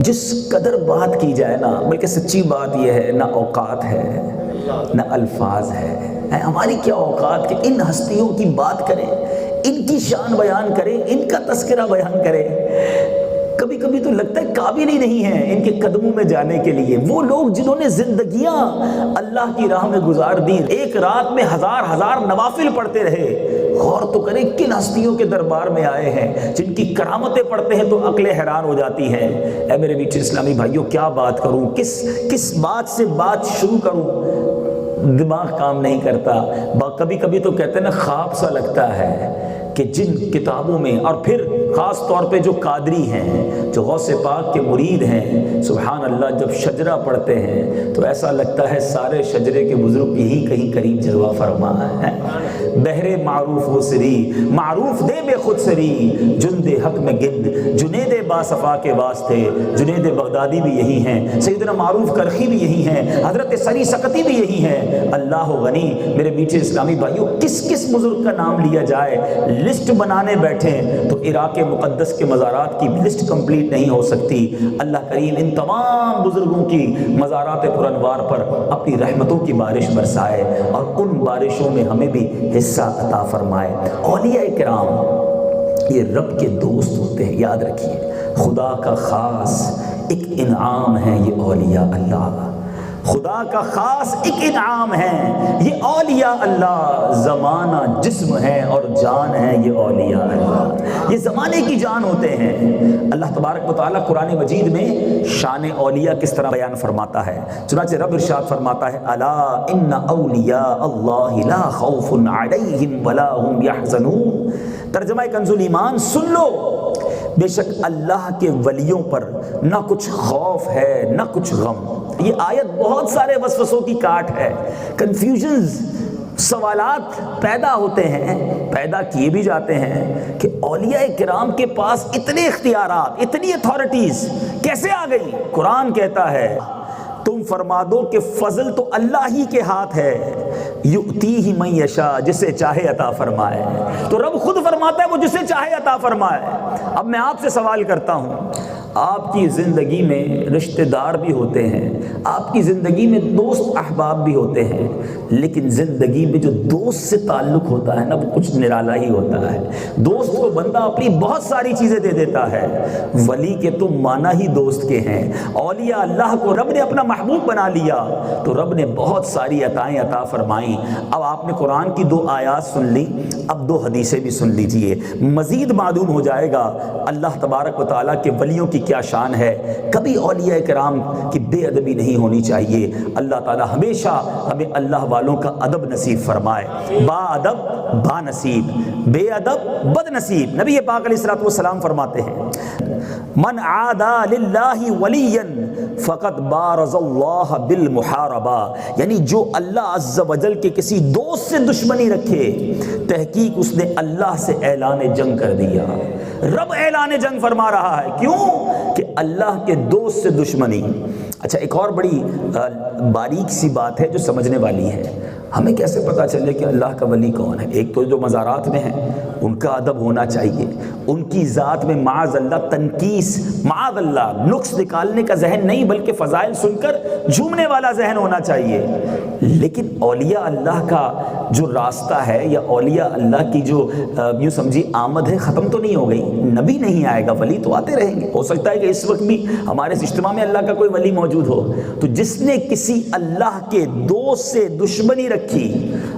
جس قدر بات کی جائے نا، بلکہ سچی بات یہ ہے، نہ اوقات ہے نہ الفاظ ہے۔ ہماری کیا اوقات کہ ان ہستیوں کی بات کریں، ان کی شان بیان کریں، ان کا تذکرہ بیان کریں۔ کبھی کبھی تو لگتا ہے قابل ہی نہیں ہیں ان کے قدموں میں جانے کے لیے۔ وہ لوگ جنہوں نے زندگیاں اللہ کی راہ میں گزار دی، ایک رات میں ہزار ہزار نوافل پڑھتے رہے۔ غور تو کریں کن ہستیوں کے دربار میں آئے ہیں جن کی کرامتیں پڑھتے ہیں تو عقلیں حیران ہو جاتی ہیں۔ اے میرے میٹھے اسلامی بھائیوں، کیا بات کروں، کس بات سے بات شروع کروں، دماغ کام نہیں کرتا۔ کبھی کبھی تو کہتے ہیں نا، خواب سا لگتا ہے کہ جن کتابوں میں، اور پھر خاص طور پہ جو قادری ہیں، جو غوث پاک کے مرید ہیں، سبحان اللہ، جب شجرہ پڑھتے ہیں تو ایسا لگتا ہے سارے شجرے کے بزرگ یہی کہیں قریب جلوہ فرما ہے۔ بہرے معروف و سری، معروف دے بے خود سری، جند حق میں گند، جنید باصفا کے واسطے۔ جنید بغدادی بھی یہی ہیں، سیدنا معروف کرخی بھی یہی ہیں، حضرت سری سقطی بھی یہی ہیں۔ اللہ غنی، میرے میٹھے اسلامی بھائیوں، کس بزرگ کا نام لیا جائے، لسٹ بنانے بیٹھیں تو عراق مقدس کے مزارات کی لسٹ کمپلیٹ نہیں ہو سکتی۔ اللہ کریم ان تمام بزرگوں کی مزارات پر انوار پر اپنی رحمتوں کی بارش برسائے، اور ان بارشوں میں ہمیں بھی حصہ عطا فرمائے۔ اولیاء کرام یہ رب کے دوست ہوتے ہیں، یاد رکھیے، خدا کا خاص ایک انعام ہے یہ اولیاء اللہ، خدا کا خاص ایک انعام ہے یہ اولیاء اللہ۔ زمانہ جسم ہے اور جان ہے یہ اولیاء اللہ، یہ زمانے کی جان ہوتے ہیں۔ اللہ تبارک و تعالیٰ قرآن مجید میں شان اولیاء کس طرح بیان فرماتا ہے، چنانچہ رب ارشاد فرماتا ہے، الا ان اولیاء اللہ لا خوف علیہم ولا هم یحزنون۔ ترجمہ کنز الایمان، سن لو، بے شک اللہ کے ولیوں پر نہ کچھ خوف ہے نہ کچھ غم۔ یہ آیت بہت سارے وسوسوں کی کاٹ ہے، کنفیوژنز، سوالات پیدا ہوتے ہیں، پیدا کیے بھی جاتے ہیں کہ اولیاء کرام کے پاس اتنے اختیارات، اتنی اتھارٹیز کیسے آ گئی؟ قرآن کہتا ہے تم فرما دو کہ فضل تو اللہ ہی کے ہاتھ ہے، یؤتیہ من یشاء، جسے چاہے عطا فرمائے۔ تو رب خود فرماتا ہے وہ جسے چاہے عطا فرمائے۔ اب میں آپ سے سوال کرتا ہوں، آپ کی زندگی میں رشتہ دار بھی ہوتے ہیں، آپ کی زندگی میں دوست احباب بھی ہوتے ہیں، لیکن زندگی میں جو دوست سے تعلق ہوتا ہے نا، وہ کچھ نرالا ہی ہوتا ہے۔ دوست کو بندہ اپنی بہت ساری چیزیں دے دیتا ہے، ولی کے تو مانا ہی دوست کے ہیں۔ اولیاء اللہ کو رب نے اپنا محبوب بنا لیا تو رب نے بہت ساری عطائیں عطا فرمائیں۔ اب آپ نے قرآن کی 2 آیات سن لی، اب 2 حدیثیں بھی سن لیجئے، مزید معلوم ہو جائے گا اللہ تبارک و تعالیٰ کے ولیوں کی کیا شان ہے۔ کبھی اولیاء کرام کی بے ادبی نہیں ہونی چاہیے۔ اللہ تعالی ہمیشہ ہمیں اللہ والوں کا ادب نصیب فرمائے۔ با ادب با نصیب، بے ادب بد نصیب۔ نبی پاک علیہ الصلوۃ والسلام فرماتے ہیں، من عادى للہ ولیا فقد بارز اللہ بالمحاربہ، یعنی جو اللہ عز و جل کے کسی دوست سے دشمنی رکھے، تحقیق اس نے اللہ سے اعلان جنگ کر دیا۔ رب اعلان جنگ فرما رہا ہے، کیوں؟ کہ اللہ کے دوست سے دشمنی۔ اچھا، ایک اور بڑی باریک سی بات ہے جو سمجھنے والی ہے، ہمیں کیسے پتہ چلے کہ اللہ کا ولی کون ہے؟ ایک تو جو مزارات میں ہیں ان کا ادب ہونا چاہیے، ان کی ذات میں معاذ اللہ تنقیس، معاذ اللہ نقص نکالنے کا ذہن نہیں، بلکہ فضائل سن کر جھومنے والا ذہن ہونا چاہیے۔ لیکن اولیاء اللہ کا جو راستہ ہے، یا اولیاء اللہ کی جو یوں سمجھی آمد ہے، ختم تو نہیں ہو گئی۔ نبی نہیں آئے گا، ولی تو آتے رہیں گے۔ ہو سکتا ہے کہ اس وقت بھی ہمارے اس اجتماع میں اللہ کا کوئی ولی موجود ہو، تو جس نے کسی اللہ کے دوست سے دشمنی رکھی،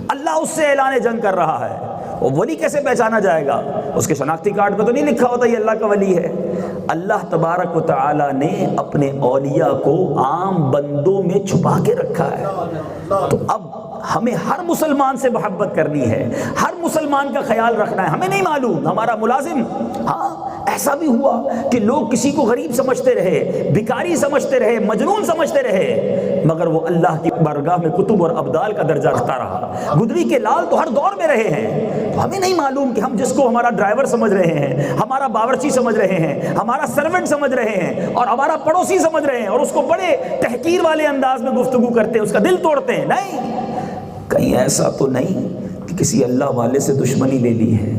اللہ اس سے اعلان جنگ کر رہا ہے، وہ ولی کیسے پہچانا جائے گا؟ اس کے شناختی کارڈ پہ تو نہیں لکھا ہوتا یہ اللہ کا ولی ہے۔ اللہ تبارک و تعالی نے اپنے اولیاء کو عام بندوں میں چھپا کے رکھا ہے۔ تو اب ہمیں ہر مسلمان سے محبت کرنی ہے، ہر مسلمان کا خیال رکھنا ہے۔ ہمیں نہیں معلوم، ہمارا ملازم، ہاں ایسا بھی ہوا کہ لوگ کسی کو غریب سمجھتے رہے، بھکاری سمجھتے رہے، مجنون سمجھتے رہے، مگر وہ اللہ کی بارگاہ میں کتب اور ابدال کا درجہ رکھتا رہا۔ گدری کے لال تو ہر دور میں رہے ہیں۔ تو ہمیں نہیں معلوم کہ ہم جس کو ہمارا ڈرائیور سمجھ رہے ہیں، ہمارا باورچی سمجھ رہے ہیں، ہمارا سرونٹ سمجھ رہے ہیں، اور ہمارا پڑوسی سمجھ رہے ہیں، اور اس کو بڑے تحقیر والے انداز میں گفتگو کرتے ہیں، اس کا دل توڑتے ہیں، نہیں، کہیں ایسا تو نہیں کہ کسی اللہ والے سے دشمنی لے لی ہے۔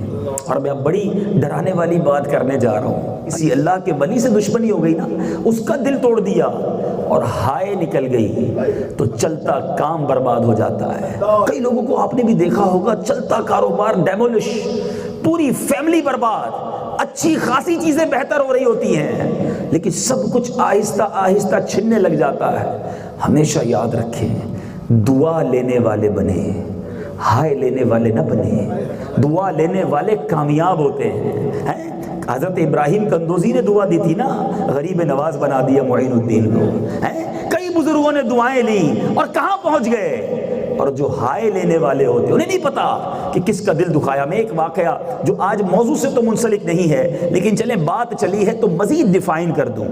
اور میں اب بڑی ڈرانے والی بات کرنے جا رہا ہوں. اسی اللہ کے ولی سے دشمنی ہو گئی نا, اس کا دل توڑ دیا اور ہائے نکل گئی تو چلتا کام برباد ہو جاتا ہے. کئی لوگوں کو آپ نے بھی دیکھا ہوگا, چلتا کاروبار ڈیمولش, پوری فیملی برباد, اچھی خاصی چیزیں بہتر ہو رہی ہوتی ہیں لیکن سب کچھ آہستہ آہستہ چھننے لگ جاتا ہے. ہمیشہ یاد رکھیں, دعا لینے والے بنے, ہائے لینے والے نہ بنے. دعا لینے والے کامیاب ہوتے ہیں. حضرت ابراہیم کندوزی نے دعا دی تھی نا, غریب نواز بنا دیا معین الدین کو. کئی بزرگوں نے دعائیں لی اور کہاں پہنچ گئے. اور جو ہائے لینے والے ہوتے انہیں نہیں پتا کہ کس کا دل دکھایا. میں ایک واقعہ جو آج موضوع سے تو منسلک نہیں ہے لیکن چلیں بات چلی ہے تو مزید ڈیفائن کر دوں.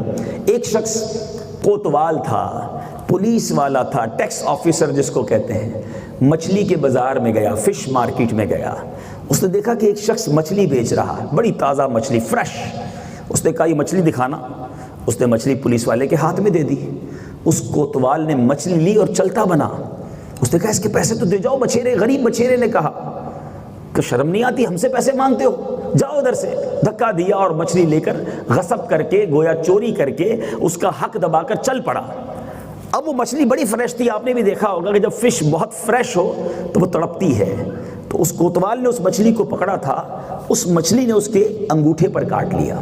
ایک شخص کوتوال تھا, پولیس والا تھا, ٹیکس آفیسر جس کو کہتے ہیں. مچھلی کے بازار میں گیا, فش مارکیٹ میں گیا. اس نے دیکھا کہ ایک شخص مچھلی بیچ رہا ہے, بڑی تازہ مچھلی, فریش. اس نے کہا یہ مچھلی دکھانا. اس نے مچھلی پولیس والے کے ہاتھ میں دے دی. اس کوتوال نے مچھلی لی اور چلتا بنا. اس نے کہا اس کے پیسے تو دے جاؤ. مچھیرے, غریب مچھیرے نے کہا کہ شرم نہیں آتی, ہم سے پیسے مانگتے ہو, جاؤ ادھر سے. دھکا دیا اور مچھلی لے کر غصب کر کے, گویا چوری کر کے, اس کا حق دبا کر چل پڑا. اب وہ مچھلی بڑی فریش تھی. آپ نے بھی دیکھا ہوگا کہ جب فش بہت فریش ہو تو وہ تڑپتی ہے. تو اس کوتوال نے اس مچھلی کو پکڑا تھا, اس مچھلی نے اس کے انگوٹھے پر کاٹ لیا.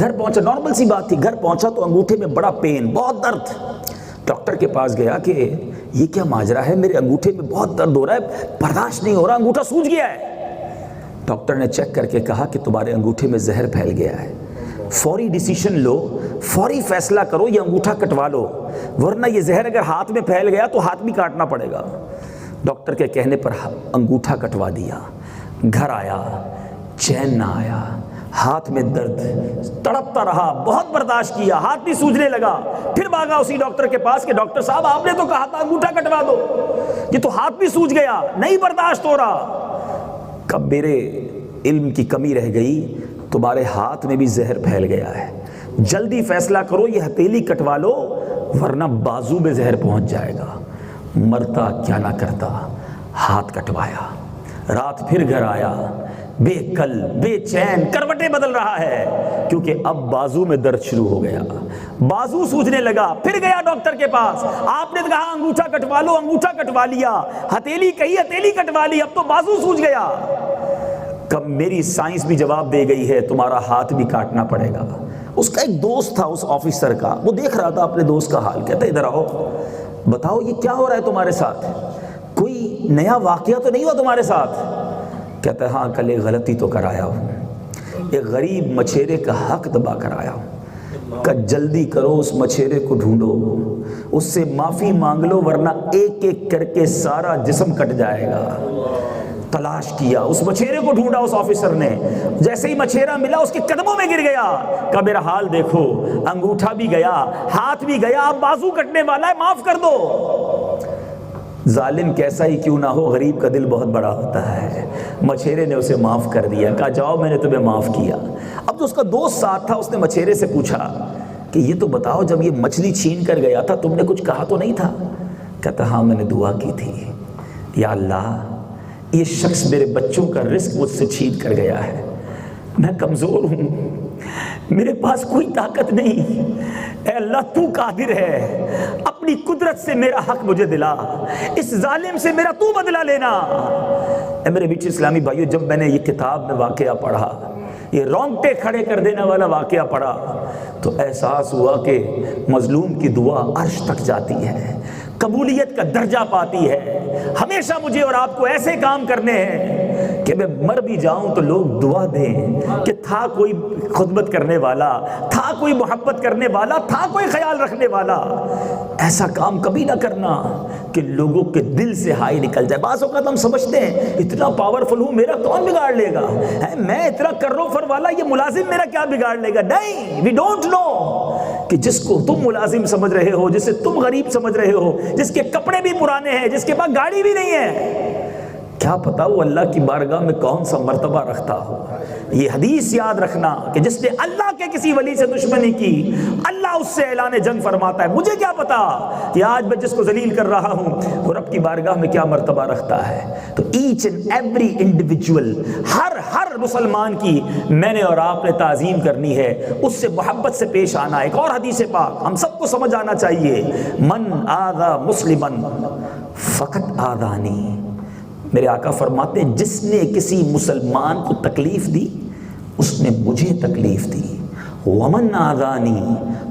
گھر پہنچا, نارمل سی بات تھی, گھر پہنچا تو انگوٹھے میں بڑا پین, بہت درد. ڈاکٹر کے پاس گیا کہ یہ کیا ماجرا ہے, میرے انگوٹھے میں بہت درد ہو رہا ہے, برداشت نہیں ہو رہا, انگوٹھا سوج گیا ہے. ڈاکٹر نے چیک کر کے کہا کہ تمہارے انگوٹھے میں زہر پھیل گیا ہے, فوری ڈیسیشن لو, فوری فیصلہ کرو, یہ انگوٹھا کٹوا لو, ورنہ یہ زہر اگر ہاتھ میں پھیل گیا تو ہاتھ بھی کاٹنا پڑے گا. ڈاکٹر کے کہنے پر انگوٹھا کٹوا دیا. گھر آیا, چین نہ آیا, ہاتھ میں درد, تڑپتا رہا, بہت برداشت کیا, ہاتھ بھی سوجنے لگا. پھر بھاگا اسی ڈاکٹر کے پاس کہ ڈاکٹر صاحب آپ نے تو کہا تھا انگوٹھا کٹوا دو, یہ تو ہاتھ بھی سوج گیا, نہیں برداشت ہو رہا. کب میرے علم کی کمی رہ گئی, تمہارے ہاتھ میں بھی زہر پھیل گیا ہے, جلدی فیصلہ کرو, یہ ہتھیلی کٹوا لو ورنہ بازو میں زہر پہنچ جائے گا. مرتا کیا نہ کرتا, ہاتھ کٹوایا. رات پھر گھر آیا, بے کل, بے چین, کروٹیں بدل رہا ہے کیونکہ اب بازو میں درد شروع ہو گیا, بازو سوجنے لگا. پھر گیا ڈاکٹر کے پاس, آپ نے کہا انگوٹھا کٹوا لو, انگوٹھا کٹوا لیا. ہتھیلی کہی, ہتھیلی کٹوا لی, اب تو بازو سوج گیا. کب میری سائنس بھی جواب دے گئی ہے, تمہارا ہاتھ بھی کاٹنا پڑے گا. اس کا ایک دوست تھا اس آفیسر کا, وہ دیکھ رہا تھا اپنے دوست کا حال. کہتا ادھر آؤ, بتاؤ یہ کیا ہو رہا ہے تمہارے ساتھ, کوئی نیا واقعہ تو نہیں ہوا تمہارے ساتھ؟ کہتا ہے ہاں, کل ایک غلطی تو کرایا ہوں, ایک غریب مچھیرے کا حق دبا کر آیا ہوں. کہ جلدی کرو, اس مچھیرے کو ڈھونڈو, اس سے معافی مانگ لو ورنہ ایک ایک کر کے سارا جسم کٹ جائے گا. تلاش کیا, اس مچھیرے کو ڈھونڈا اس آفیسر نے. جیسے ہی مچھیرا ملا اس کے قدموں میں گر گیا, کہ میرا حال دیکھو, انگوٹھا بھی گیا, ہاتھ بھی گیا, اب بازو کٹنے والا ہے, معاف کر دو. ظالم کیسا ہی کیوں نہ ہو, غریب کا دل بہت بڑا ہوتا ہے. مچھیرے نے اسے معاف کر دیا, کہا جاؤ میں نے تمہیں معاف کیا. اب جو اس کا دوست ساتھ تھا اس نے مچھیرے سے پوچھا کہ یہ تو بتاؤ, جب یہ مچھلی چھین کر گیا تھا تم نے کچھ کہا تو نہیں تھا؟ کہتا ہاں میں نے دعا کی تھی, یا اللہ یہ شخص میرے بچوں کا رزق مجھ سے چھین کر گیا ہے, میں کمزور ہوں, میرے پاس کوئی طاقت نہیں, اے اللہ تو قادر ہے, اپنی قدرت سے میرا حق مجھے دلا, اس ظالم سے میرا تو بدلہ لینا. اے میرے بیچ اسلامی بھائیو, جب میں نے یہ کتاب میں واقعہ پڑھا, یہ رونگٹے کھڑے کر دینے والا واقعہ پڑھا, تو احساس ہوا کہ مظلوم کی دعا عرش تک جاتی ہے, قبولیت کا درجہ پاتی ہے. ہمیشہ مجھے اور آپ کو ایسے کام کرنے ہیں کہ میں مر بھی جاؤں تو لوگ دعا دیں کہ تھا کوئی خدمت کرنے والا, تھا کوئی محبت کرنے والا, تھا کوئی خیال رکھنے والا. ایسا کام کبھی نہ کرنا کہ لوگوں کے دل سے ہائی نکل جائے. بعض اوقات ہم سمجھتے ہیں اتنا پاورفل ہوں, میرا کون بگاڑ لے گا, میں اتنا کرو فر والا, یہ ملازم میرا کیا بگاڑ لے گا. نہیں, وی ڈونٹ نو کہ جس کو تم ملازم سمجھ رہے ہو, جسے تم غریب سمجھ رہے ہو, جس کے کپڑے بھی پرانے ہیں, جس کے پاس گاڑی بھی نہیں ہے, کیا پتا وہ اللہ کی بارگاہ میں کون سا مرتبہ رکھتا ہو۔ یہ حدیث یاد رکھنا کہ جس نے اللہ کے کسی ولی سے دشمنی کی اللہ اس سے اعلان جنگ فرماتا ہے۔ مجھے کیا پتا کہ آج میں جس کو ذلیل کر رہا ہوں وہ رب کی بارگاہ میں کیا مرتبہ رکھتا ہے۔ تو ایچ اینڈ ایوری انڈیویجول، ہر مسلمان کی میں نے اور آپ نے تعظیم کرنی ہے، اس سے محبت سے پیش آنا۔ ایک اور حدیث پاک ہم سب کو سمجھ آنا چاہیے، من آذا مسلما فقط آذانی۔ میرے آقا فرماتے ہیں جس نے کسی مسلمان کو تکلیف دی اس نے مجھے تکلیف دی، ومن آذانی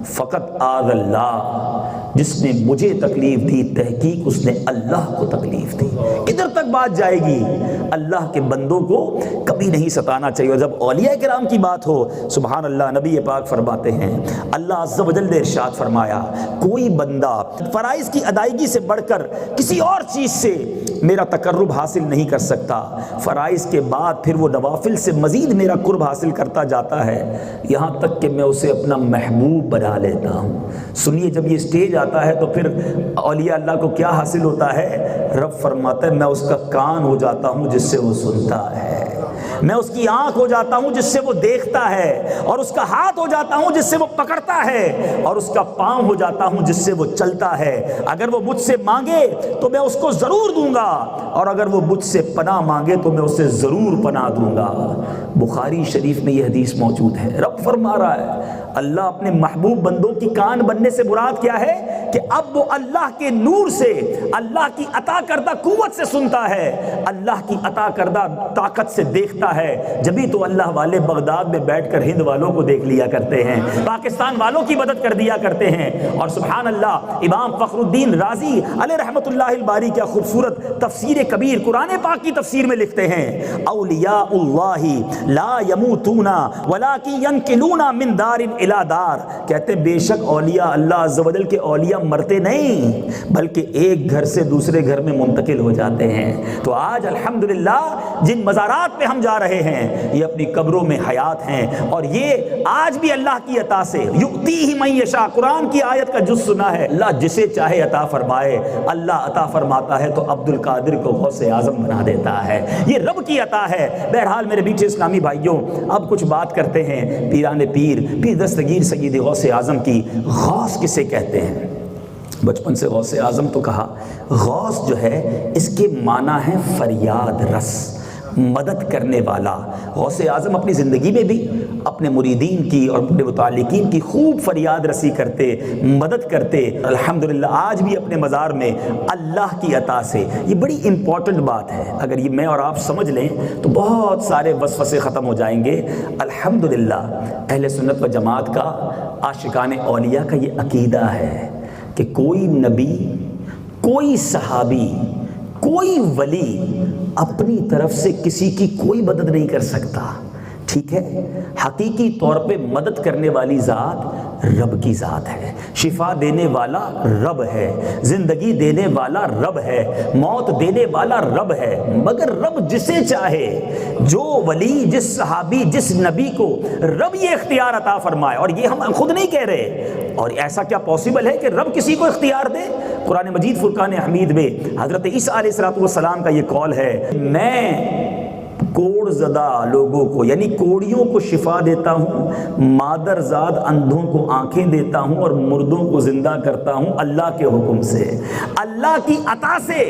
فقط آذ اللہ، جس نے مجھے تکلیف دی تحقیق اس نے اللہ کو تکلیف دی۔ ادھر تک بات جائے گی، اللہ کے بندوں کو کبھی نہیں ستانا چاہیے۔ اور جب اولیاء کرام کی بات ہو، سبحان اللہ، نبی پاک فرماتے ہیں اللہ عز و جل نے ارشاد فرمایا کوئی بندہ فرائض کی ادائیگی سے بڑھ کر کسی اور چیز سے میرا تقرب حاصل نہیں کر سکتا، فرائض کے بعد پھر وہ نوافل سے مزید میرا قرب حاصل کرتا جاتا ہے، یہاں تک کہ میں اسے اپنا محبوب بنا لیتا ہوں۔ سنیے، جب یہ سٹیج آتا ہے تو پھر اولیاء اللہ کو کیا حاصل ہوتا ہے؟ رب فرماتا ہے میں اس کا کان ہو جاتا ہوں جس سے وہ سنتا ہے، میں اس کی آنکھ ہو جاتا ہوں جس سے وہ دیکھتا ہے، اور اس کا ہاتھ ہو جاتا ہوں جس سے وہ پکڑتا ہے، اور اس کا پاؤں ہو جاتا ہوں جس سے وہ چلتا ہے۔ اگر وہ مجھ سے مانگے تو میں اس کو ضرور دوں گا، اور اگر وہ مجھ سے پناہ مانگے تو میں اسے ضرور پناہ دوں گا۔ بخاری شریف میں یہ حدیث موجود ہے۔ رب فرما رہا ہے اللہ اپنے محبوب بندوں کی کان بننے سے مراد کیا ہے کہ اب وہ اللہ کے نور سے، اللہ کی عطا کردہ قوت سے سنتا ہے، اللہ کی عطا کردہ طاقت سے دیکھتا ہے۔ جبھی تو اللہ والے بغداد میں بیٹھ کر ہند والوں کو دیکھ لیا کرتے ہیں، پاکستان والوں کی مدد کر دیا کرتے ہیں۔ اور سبحان اللہ، امام فخر الدین رازی علیہ رحمۃ اللہ الباری کیا خوبصورت تفسیر کبیر قرآن پاک کی تفسیر میں لکھتے ہیں اولیاء اللہ لا یموتون ولکن ینقلون من دار الی دار، کہتے ہیں بے شک اولیاء اللہ عز و جل کے اولیاء مرتے نہیں بلکہ ایک گھر سے دوسرے گھر میں منتقل ہو جاتے ہیں۔ تو آج الحمدللہ جن مزارات پہ ہم جا رہے ہیں یہ اپنی قبروں میں حیات ہیں، اور یہ آج بھی اللہ کی عطا سے یؤتیہ من یشاء، قرآن کی آیت کا جز سنا ہے، اللہ جسے چاہے عطا فرمائے۔ اللہ عطا فرماتا ہے تو عبد القادر کو غوث اعظم بنا دیتا ہے، یہ رب کی عطا ہے۔ بہرحال میرے بیچ اسلامی بھائیوں، اب کچھ بات کرتے ہیں پیران پیر دستگیر سید غوث اعظم کی۔ غوث کسے کہتے ہیں؟ بچپن سے غوث اعظم تو کہا، غوث جو ہے اس کے معنی ہے فریاد رس، مدد کرنے والا۔ غوث اعظم اپنی زندگی میں بھی اپنے مریدین کی اور اپنے متعلقین کی خوب فریاد رسی کرتے، مدد کرتے۔ الحمدللہ آج بھی اپنے مزار میں اللہ کی عطا سے، یہ بڑی امپورٹنٹ بات ہے، اگر یہ میں اور آپ سمجھ لیں تو بہت سارے وسوسے ختم ہو جائیں گے۔ الحمدللہ اہل سنت و جماعت کا، عاشقان اولیاء کا یہ عقیدہ ہے کہ کوئی نبی، کوئی صحابی، کوئی ولی اپنی طرف سے کسی کی کوئی مدد نہیں کر سکتا، ٹھیک ہے؟ حقیقی طور پہ مدد کرنے والی ذات رب کی ذات ہے، شفا دینے والا رب ہے، زندگی دینے والا رب ہے، موت دینے والا رب ہے۔ مگر رب جسے چاہے، جو ولی، جس صحابی، جس نبی کو رب یہ اختیار عطا فرمائے، اور یہ ہم خود نہیں کہہ رہے، اور ایسا کیا پاسبل ہے کہ رب کسی کو اختیار دے؟ قرآن مجید فرقان حمید میں حضرت عیسیٰ علیہ السلام کا یہ قول ہے، میں کوڑ زدہ لوگوں کو یعنی کوڑیوں کو شفا دیتا ہوں، مادر زاد اندھوں کو آنکھیں دیتا ہوں، اور مردوں کو زندہ کرتا ہوں اللہ کے حکم سے، اللہ کی عطا سے۔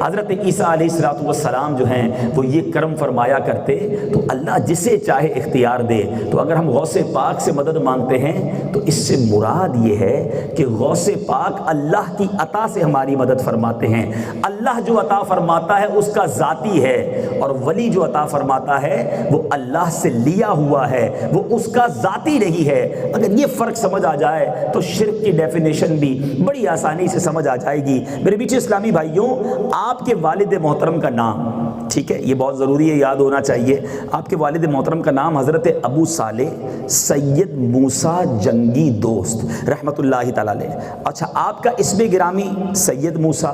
حضرت عیسیٰ علیہ السلام جو ہیں وہ یہ کرم فرمایا کرتے، تو اللہ جسے چاہے اختیار دے۔ تو اگر ہم غوث پاک سے مدد مانگتے ہیں تو اس سے مراد یہ ہے کہ غوث پاک اللہ کی عطا سے ہماری مدد فرماتے ہیں۔ اللہ جو عطا فرماتا ہے اس کا ذاتی ہے، اور ولی جو عطا فرماتا ہے وہ اللہ سے لیا ہوا ہے، وہ اس کا ذاتی نہیں ہے۔ اگر یہ فرق سمجھ آ جائے تو شرک کی ڈیفینیشن بھی بڑی آسانی سے سمجھ آ جائے گی۔ میرے بیچ اسلامی بھائیوں، آپ کے والد محترم کا نام، ٹھیک ہے، یہ بہت ضروری ہے، یاد ہونا چاہیے۔ آپ کے والد محترم کا نام حضرت ابو صالح سید موسیٰ جنگی دوست رحمۃ اللہ تعالی علیہ۔ اچھا، آپ کا اسم گرامی سید موسیٰ،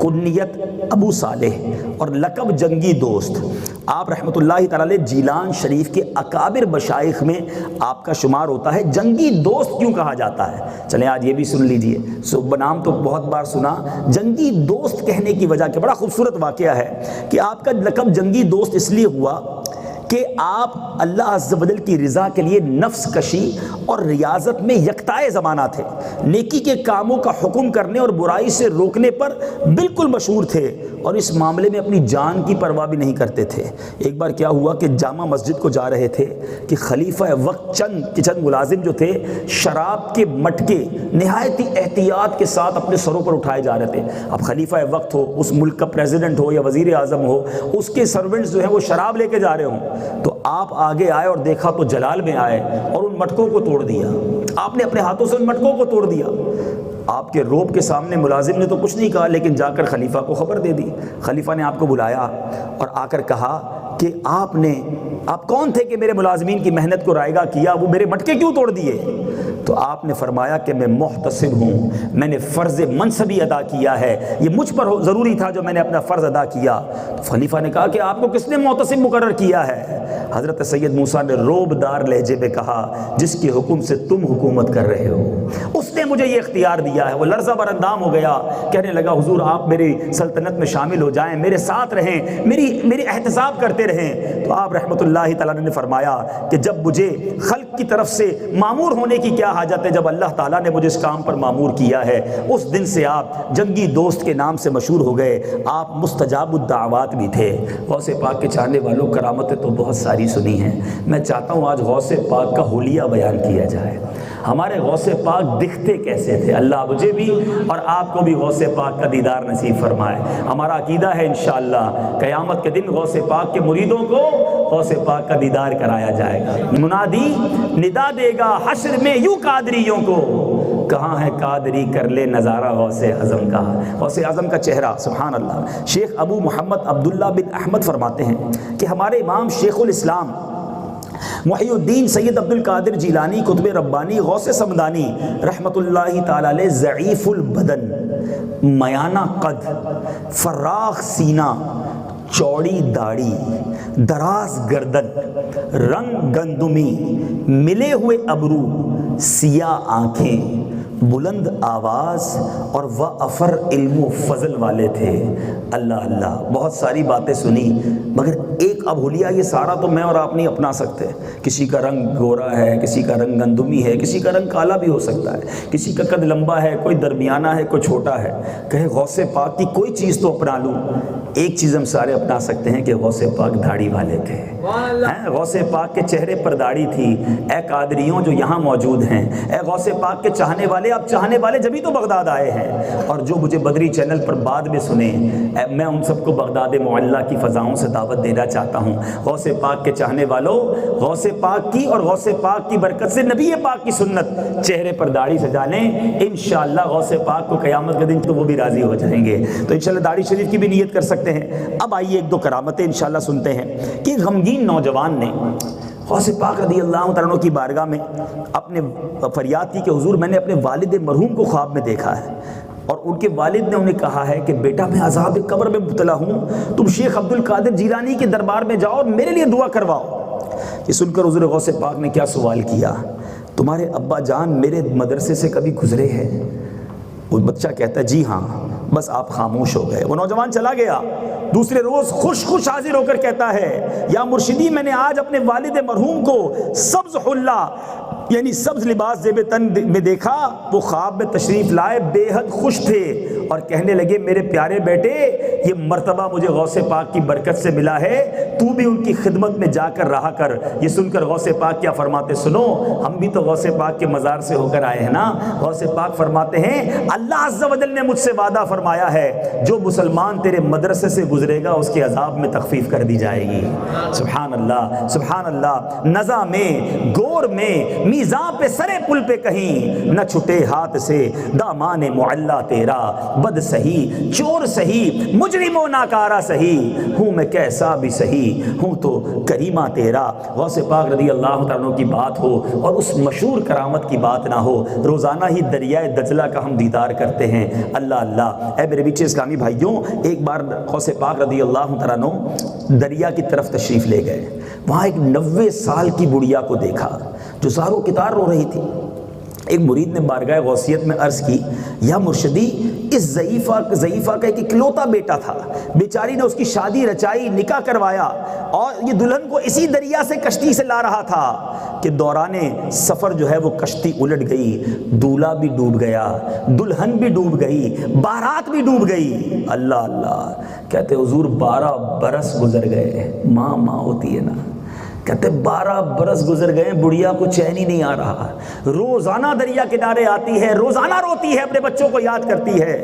کنیت ابو صالح، اور لقب جنگی دوست۔ آپ رحمۃ اللہ تعالی علیہ جیلان شریف کے اکابر مشائخ میں آپ کا شمار ہوتا ہے۔ جنگی دوست کیوں کہا جاتا ہے؟ چلیں آج یہ بھی سن لیجئے، نام تو بہت بار سنا، جنگی دوست کہنے کی وجہ کہ بڑا خوبصورت واقعہ ہے کہ آپ کا کا لقب جنگی دوست اس لیے ہوا کہ آپ اللہ عز و جل کی رضا کے لیے نفس کشی اور ریاضت میں یکتائے زمانہ تھے، نیکی کے کاموں کا حکم کرنے اور برائی سے روکنے پر بالکل مشہور تھے، اور اس معاملے میں اپنی جان کی پرواہ بھی نہیں کرتے تھے۔ ایک بار کیا ہوا کہ جامع مسجد کو جا رہے تھے کہ خلیفہ وقت چند ملازم جو تھے شراب کے مٹکے نہایت ہی احتیاط کے ساتھ اپنے سروں پر اٹھائے جا رہے تھے۔ اب خلیفہ وقت ہو، اس ملک کا پریزیڈنٹ ہو یا وزیر اعظم ہو، اس کے سرونٹس جو ہیں وہ شراب لے کے جا رہے ہوں، تو آپ آگے آئے اور دیکھا تو جلال میں آئے اور ان مٹکوں کو توڑ دیا۔ آپ نے اپنے ہاتھوں سے ان مٹکوں کو توڑ دیا۔ آپ کے روب کے سامنے ملازم نے تو کچھ نہیں کہا، لیکن جا کر خلیفہ کو خبر دے دی۔ خلیفہ نے آپ کو بلایا اور آ کر کہا کہ آپ کون تھے کہ میرے ملازمین کی محنت کو رائگاں کیا، وہ میرے مٹکے کیوں توڑ دیے؟ تو آپ نے فرمایا کہ میں محتسب ہوں، میں نے فرض منصبی ادا کیا ہے، یہ مجھ پر ضروری تھا جو میں نے اپنا فرض ادا کیا۔ تو خلیفہ نے کہا کہ آپ کو کس نے محتسب مقرر کیا ہے؟ حضرت سید موسیٰ نے روب دار لہجے میں کہا، جس کے حکم سے تم حکومت کر رہے ہو اس نے مجھے یہ اختیار دیا ہے۔ وہ لرزہ بر اندام ہو گیا، کہنے لگا حضور آپ میری سلطنت میں شامل ہو جائیں، میرے ساتھ رہیں، میری احتساب کرتے رہیں۔ تو آپ رحمۃ اللہ تعالیٰ نے فرمایا کہ جب مجھے خلق کی طرف سے معمور ہونے کی کیا حاجت ہے، جب اللہ تعالیٰ نے مجھے اس کام پر معمور کیا ہے، اس دن سے آپ جنگی دوست کے نام سے مشہور ہو گئے۔ آپ مستجاب الدعوات بھی تھے۔ غوث پاک کے چاہنے والوں کرامتیں تو بہت ساری سنی ہیں، میں چاہتا ہوں آج غوث پاک کا حلیہ بیان کیا جائے۔ ہمارے غوث پاک دکھتے کیسے تھے؟ اللہ مجھے بھی اور آپ کو بھی غوث پاک کا دیدار نصیب فرمائے۔ ہمارا عقیدہ ہے انشاءاللہ قیامت کے دن غوث پاک کے مریدوں کو غوث پاک کا دیدار کرایا جائے گا۔ منادی ندا دے گا حشر میں یوں قادریوں کو، کہاں ہے قادری کر لے نظارہ غوث اعظم کا۔ غوث اعظم کا چہرہ سبحان اللہ۔ شیخ ابو محمد عبداللہ بن احمد فرماتے ہیں کہ ہمارے امام شیخ الاسلام محی الدین سید عبد القادر جیلانی قطب ربانی غوث سمدانی رحمت اللہ تعالی علیہ ضعیف البدن، میانہ قد، فراخ سینہ، چوڑی داڑھی، دراز گردن، رنگ گندمی، ملے ہوئے ابرو، سیاہ آنکھیں، بلند آواز اور وافر علم و فضل والے تھے۔ اللہ اللہ، بہت ساری باتیں سنی، مگر ایک اب حلیہ یہ سارا تو میں اور آپ نہیں اپنا سکتے۔ کسی کا رنگ گورا ہے، کسی کا رنگ گندمی ہے، کسی کا رنگ کالا بھی ہو سکتا ہے، کسی کا قد لمبا ہے، کوئی درمیانہ ہے، کوئی چھوٹا ہے۔ کہے غوث پاک کی کوئی چیز تو اپنا لوں۔ ایک چیز ہم سارے اپنا سکتے ہیں کہ غوث پاک داڑھی والے تھے۔ غوث پاک کے چہرے پر داڑھی تھی۔ اے قادریوں جو یہاں موجود ہیں، اے غوث پاک کے چاہنے والے، اب چاہنے والے جبھی تو بغداد آئے ہیں، اور جو مجھے بدری چینل پر بعد میں سنیں، میں ان سب کو بغداد معلیٰ کی فضاؤں سے دعوت دینا چاہتا ہوں۔ غوث پاک کے چاہنے والوں، غوث پاک کی اور غوث پاک کی برکت سے نبی پاک کی سنت چہرے پر داڑھی سجا لیں، انشاءاللہ غوث پاک کو قیامت کے دن تو وہ بھی راضی ہو جائیں گے۔ تو انشاءاللہ داڑھی شریف کی بھی نیت کر سکتے ہیں۔ اب آئیے ایک دو کرامتیں انشاءاللہ سنتے ہیں کہ غمگین نوجوان نے غوث پاک رضی اللہ تعالیٰ عنہ کی بارگاہ میں اپنے فریاد کی کہ حضور میں نے اپنے والد مرحوم کو خواب میں دیکھا ہے، اور ان کے والد نے انہیں کہا ہے کہ بیٹا میں عذاب قبر میں مبتلا ہوں، تم شیخ عبد القادر جیلانی کے دربار میں جاؤ اور میرے لیے دعا کرواؤ۔ یہ سن کر حضور غوث پاک نے کیا سوال کیا، تمہارے ابا جان میرے مدرسے سے کبھی گزرے ہیں؟ وہ بچہ کہتا ہے جی ہاں۔ بس آپ خاموش ہو گئے۔ وہ نوجوان چلا گیا۔ دوسرے روز خوش حاضر ہو کر کہتا ہے یا مرشدی میں نے آج اپنے والد مرحوم کو سبز حلہ یعنی سبز لباس زیب تن میں دیکھا، وہ خواب میں تشریف لائے، بے حد خوش تھے اور کہنے لگے میرے پیارے بیٹے یہ مرتبہ مجھے غوث پاک کی برکت سے ملا ہے، تو بھی ان کی خدمت میں جا کر رہا کر۔ یہ سن کر غوث پاک کیا فرماتے سنو، ہم بھی تو غوث پاک کے مزار سے ہو کر آئے ہیں نا۔ غوث پاک فرماتے ہیں اللہ عز و جل نے مجھ سے وعدہ فرمایا ہے جو مسلمان تیرے مدرسے سے گزرے گا اس کے عذاب میں تخفیف کر دی جائے گی۔ سبحان اللہ سبحان اللہ۔ نزا میں گور میں میزاں پہ سرے پل پہ کہیں نہ چھٹے ہاتھ سے دامان معلّہ تیرا، بد سہی چور سہی مجرم و ناکارہ سہی، ہوں میں کیسا بھی سہی ہوں تو کریمہ تیرا۔ غوث پاک رضی اللہ تعالیٰ کی بات ہو اور اس مشہور کرامت کی بات نہ ہو، روزانہ ہی دریائے دجلہ کا ہم دیدار کرتے ہیں۔ اللہ اللہ۔ اے میرے بیچے اسلامی بھائیوں، ایک بار غوث پاک رضی اللہ تعالیٰ دریا کی طرف تشریف لے گئے، وہاں ایک 90 سال کی بڑھیا کو دیکھا جو زاروں کتار رو رہی تھی۔ ایک مرید نے بارگاہ غوثیت میں عرض کی، یا مرشدی اس ضعیفہ کا ایک اکلوتا بیٹا تھا، بیچاری نے اس کی شادی رچائی، نکاح کروایا، اور یہ دلہن کو اسی دریا سے کشتی سے لا رہا تھا کہ دوران سفر جو ہے وہ کشتی الٹ گئی، دولہا بھی ڈوب گیا، دلہن بھی ڈوب گئی، بارات بھی ڈوب گئی۔ اللہ اللہ، کہتے حضور 12 برس گزر گئے، ماں ہوتی ہے نا، کہتے 12 برس گزر گئے، بڑھیا کو چین ہی نہیں آ رہا، روزانہ دریا کنارے آتی ہے، روزانہ روتی ہے، اپنے بچوں کو یاد کرتی ہے۔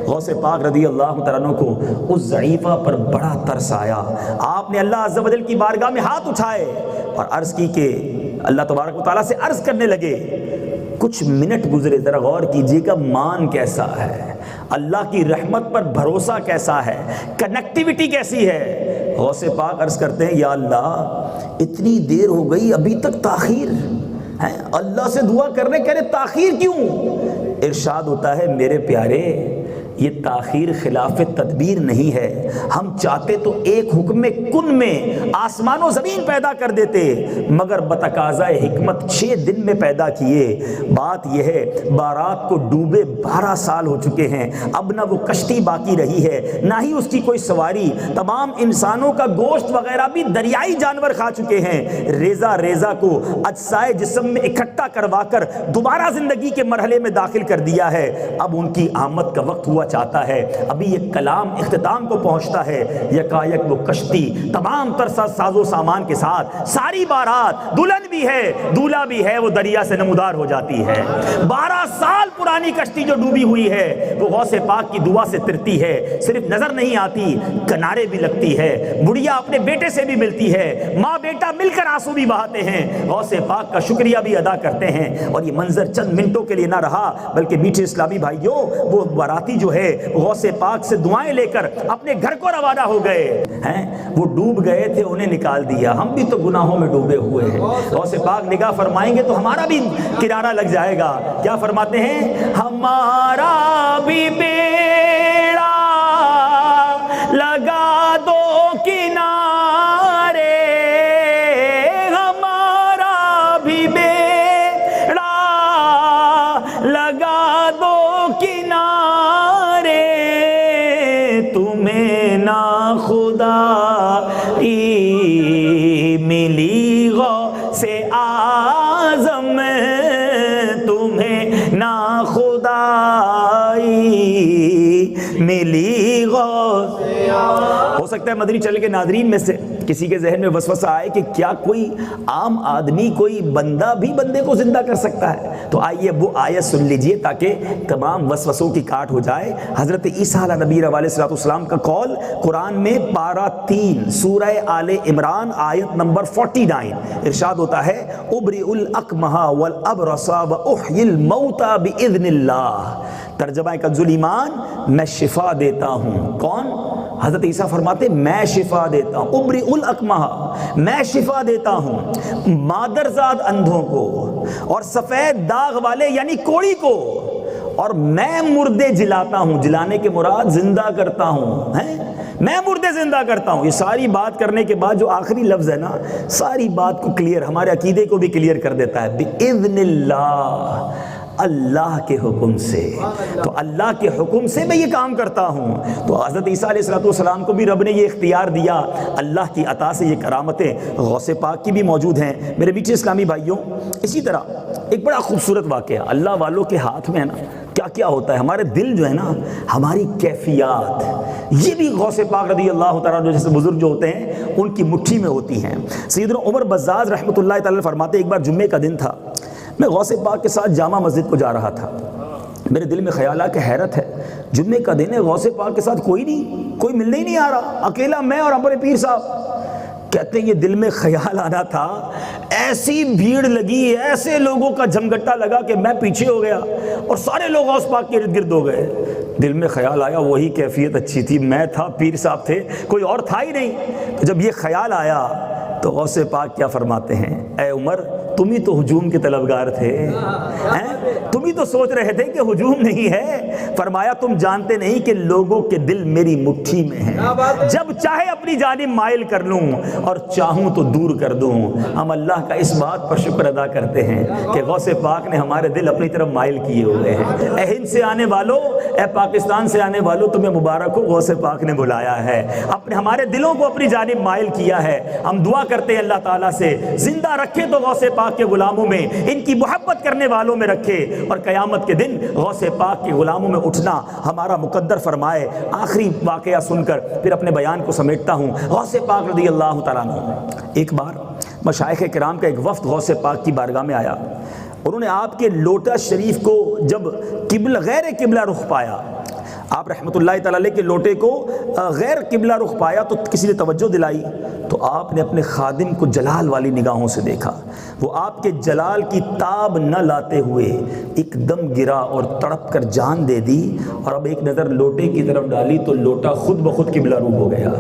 غوث پاک رضی اللہ تعالیٰ عنہ کو اس ضعیفہ پر بڑا ترس آیا، آپ نے اللہ عز و جل کی بارگاہ میں ہاتھ اٹھائے اور عرض کی کہ اللہ تبارک و تعالیٰ سے عرض کرنے لگے۔ کچھ منٹ گزرے، ذرا غور کیجئے گا مان کیسا ہے، اللہ کی رحمت پر بھروسہ کیسا ہے، کنیکٹیوٹی کیسی ہے۔ غوث پاک عرض کرتے ہیں، یا اللہ اتنی دیر ہو گئی ابھی تک تاخیر ہے، اللہ سے دعا کرنے کہنے تاخیر کیوں؟ ارشاد ہوتا ہے، میرے پیارے یہ تاخیر خلاف تدبیر نہیں ہے، ہم چاہتے تو ایک حکم کن میں آسمان و زمین پیدا کر دیتے، مگر بتقاضائے حکمت 6 دن میں پیدا کیے۔ بات یہ ہے بارات کو ڈوبے 12 سال ہو چکے ہیں، اب نہ وہ کشتی باقی رہی ہے نہ ہی اس کی کوئی سواری، تمام انسانوں کا گوشت وغیرہ بھی دریائی جانور کھا چکے ہیں، ریزہ کو اجزائے جسم میں اکٹھا کروا کر دوبارہ زندگی کے مرحلے میں داخل کر دیا ہے، اب ان کی آمد کا وقت ہوا چاہتا ہے، ابھی یہ کلام اختتام کو پہنچتا ہے، یکایک وہ کشتی تمام تر ساز و سامان کے ساتھ، ساری بارات، دلہن بھی ہے دولہا بھی ہے، وہ دریا سے نمودار ہو جاتی ہے۔ 12 سال پرانی کشتی جو ڈوبی ہوئی ہے وہ غوث پاک کی دعا سے ترتی ہے، صرف نظر نہیں آتی، کنارے بھی لگتی ہے، بڑھیا اپنے بیٹے سے بھی ملتی ہے، ماں بیٹا مل کر آنسو بھی بہاتے ہیں، غوث پاک کا شکریہ بھی ادا کرتے ہیں۔ اور یہ منظر چند منٹوں کے لیے نہ رہا، بلکہ میٹھے اسلامی بھائیوں، وہ باراتی جو ہے غوث پاک سے دعائیں لے کر اپنے گھر کو روانہ ہو گئے ہیں، وہ ڈوب گئے تھے انہیں نکال دیا، ہم بھی تو گناہوں میں ڈوبے ہوئے ہیں، غوث پاک نگاہ فرمائیں گے تو ہمارا بھی کنارہ لگ جائے گا۔ کیا فرماتے ہیں؟ ہمارا بھی بیڑا لگا دو کنارے، ہمارا بھی بیڑا لگا دو کنارے، تمہیں نا خدائی ملی غوث اعظم، تمہیں نا خدائی ملی غوث۔ ہو سکتا ہے مدنی چینل کے ناظرین میں سے کسی کے ذہن میں وسوسہ آئے کہ کیا کوئی عام آدمی، کوئی بندہ بھی بندے کو زندہ کر سکتا ہے؟ تو آئیے وہ آیت سن لیجئے تاکہ تمام وسوسوں کی کاٹ ہو جائے۔ حضرت عیسیٰ علیہ نبی علیہ السلام کا قول قرآن میں پارہ 3 سورہ آل عمران آیت نمبر 49 ارشاد ہوتا ہے، ابرئ الاکمہ والابرص واحیی الموتى باذن اللہ۔ ترجمہ کنز ایمان، میں شفا دیتا ہوں۔ کون؟ حضرت عیسیٰ فرماتے میں شفا دیتا ہوں، ابرئ الاکمہ، میں شفا دیتا ہوں مادرزاد اندھوں کو اور سفید داغ والے یعنی کوڑی کو، اور میں مردے جلاتا ہوں، جلانے کے مراد زندہ کرتا ہوں، میں مردے زندہ کرتا ہوں۔ یہ ساری بات کرنے کے بعد جو آخری لفظ ہے نا، ساری بات کو کلیئر، ہمارے عقیدے کو بھی کلیئر کر دیتا ہے، بِإِذْنِ اللَّهِ، اللہ کے حکم سے۔ تو اللہ کے حکم سے میں یہ کام کرتا ہوں۔ تو حضرت عیسیٰ علیہ السلام کو بھی رب نے یہ اختیار دیا، اللہ کی عطا سے یہ کرامتیں غوث پاک کی بھی موجود ہیں۔ میرے میٹھے اسلامی بھائیوں، اسی طرح ایک بڑا خوبصورت واقعہ، اللہ والوں کے ہاتھ میں ہے نا کیا کیا ہوتا ہے، ہمارے دل جو ہے نا، ہماری کیفیات، یہ بھی غوث پاک رضی اللہ تعالیٰ جیسے بزرگ جو ہوتے ہیں ان کی مٹھی میں ہوتی ہیں۔ سیدنا عمر بزاز رحمۃ اللہ تعالیٰ فرماتے، ایک بار جمعے کا دن تھا، میں غوث پاک کے ساتھ جامع مسجد کو جا رہا تھا، میرے دل میں خیال آیا کہ حیرت ہے، جمعے کا دن ہے، غوث پاک کے ساتھ کوئی نہیں، کوئی ملنے ہی نہیں آ رہا، اکیلا میں اور ہمارے پیر صاحب۔ کہتے ہیں یہ دل میں خیال آنا تھا، ایسی بھیڑ لگی، ایسے لوگوں کا جھمگٹا لگا کہ میں پیچھے ہو گیا اور سارے لوگ غوث پاک کے ارد گرد ہو گئے۔ دل میں خیال آیا وہی کیفیت اچھی تھی، میں تھا، پیر صاحب تھے، کوئی اور تھا ہی نہیں۔ تو جب یہ خیال آیا تو غوث پاک کیا فرماتے ہیں، اے عمر تم ہی تو ہجوم کے طلبگار تھے، تم تم ہی تو سوچ رہے تھے کہ ہجوم نہیں ہے۔ فرمایا تم جانتے نہیں کہ لوگوں کے دل میری مٹھی میں ہیں، جب چاہے اپنی جانب مائل کر لوں اور چاہوں تو دور کر دوں۔ ہم اللہ کا اس بات پر شکر ادا کرتے ہیں کہ غوث پاک نے ہمارے دل اپنی طرف مائل کیے ہوئے ہیں۔ اے ہند سے آنے والوں، اے پاکستان سے آنے والوں، تمہیں مبارک ہو، غوث پاک نے بلایا ہے، اپنے ہمارے دلوں کو اپنی جانب مائل کیا ہے۔ ہم دعا کرتے ہیں اللہ تعالیٰ سے زندہ رکھے تو غوث پاک کے غلاموں میں، ان کی محبت کرنے والوں میں رکھے، اور قیامت کے دن غوث پاک کے غلاموں میں اٹھنا ہمارا مقدر فرمائے۔ آخری واقعہ سن کر پھر اپنے بیان کو سمیٹتا ہوں۔ غوث پاک رضی اللہ تعالیٰ عنہ، ایک بار مشائخ کرام کا ایک وفد غوث پاک کی بارگاہ میں آیا۔ انہوں نے آپ کے لوٹا شریف کو جب غیر قبلہ رخ پایا، آپ رحمۃ اللہ تعالی علیہ کے لوٹے کو غیر قبلہ رخ پایا تو کسی نے توجہ دلائی، تو آپ نے اپنے خادم کو جلال والی نگاہوں سے دیکھا۔ وہ آپ کے جلال کی تاب نہ لاتے ہوئے ایک دم گرا اور تڑپ کر جان دے دی، اور اب ایک نظر لوٹے کی طرف ڈالی تو لوٹا خود بخود قبلہ رخ ہو گیا۔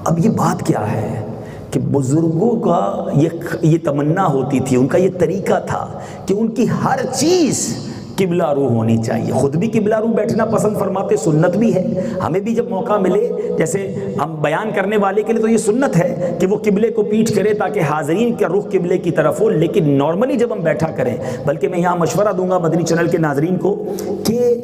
اب یہ بات کیا ہے کہ بزرگوں کا یہ تمنا ہوتی تھی، ان کا یہ طریقہ تھا کہ ان کی ہر چیز قبلہ رو ہونی چاہیے۔ خود بھی قبلہ رو بیٹھنا پسند فرماتے، سنت بھی ہے، ہمیں بھی جب موقع ملے، جیسے ہم بیان کرنے والے کے لیے تو یہ سنت ہے کہ وہ قبلے کو پیٹھ کرے تاکہ حاضرین کا رخ قبلے کی طرف ہو، لیکن نارملی جب ہم بیٹھا کریں، بلکہ میں یہاں مشورہ دوں گا مدنی چینل کے ناظرین کو کہ